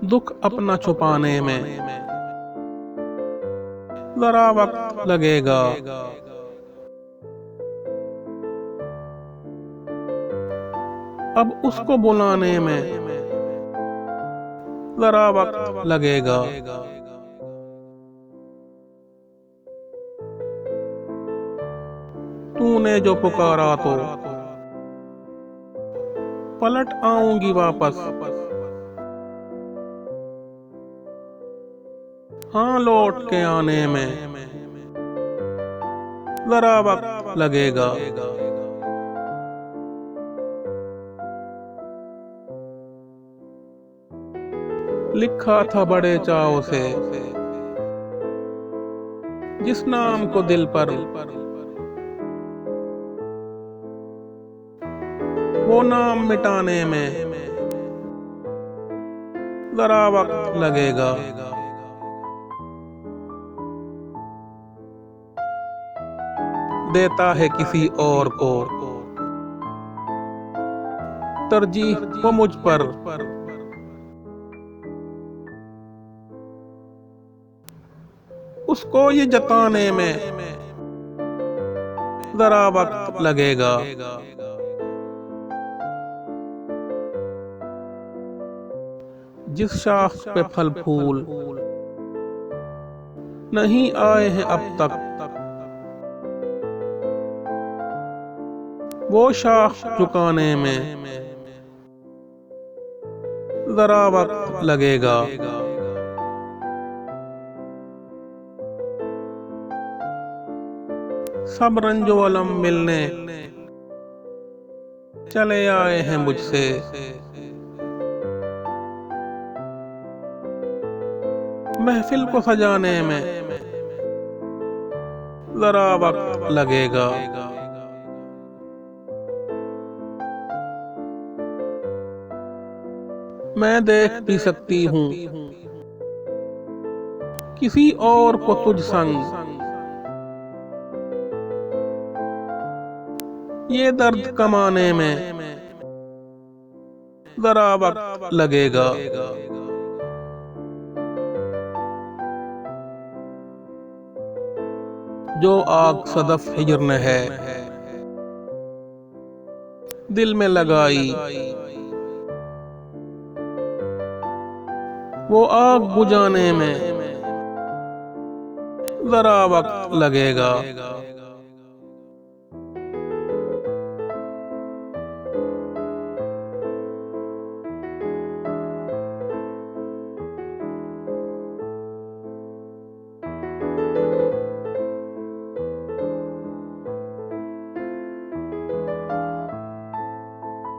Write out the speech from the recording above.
दुख अपना छुपाने में जरा वक्त लगेगा। अब उसको बुलाने में जरा वक्त लगेगा। तूने जो पुकारा तो पलट आऊंगी वापस। हाँ, लौट के आने में जरा वक्त लगेगा। लिखा था बड़े चाव से जिस नाम को दिल पर, वो नाम मिटाने में जरा वक्त लगेगा। देता है किसी और को तरजीह वो मुझ पर। उसको ये जताने में जरा वक्त लगेगा। जिस शाख पे फल फूल नहीं आए हैं अब तक, वो शाख झुकाने में जरा वक्त लगेगा। सब रंजो अलम मिलने चले आए हैं मुझसे। महफिल को सजाने में जरा वक्त लगेगा। मैं देख भी सकती हूँ किसी और को तुझ संग। ये दर्द कमाने में जरा वक्त लगेगा। जो आग सदफ हिजर ने है दिल में लगाई, वो आग बुझाने में जरा वक्त लगेगा।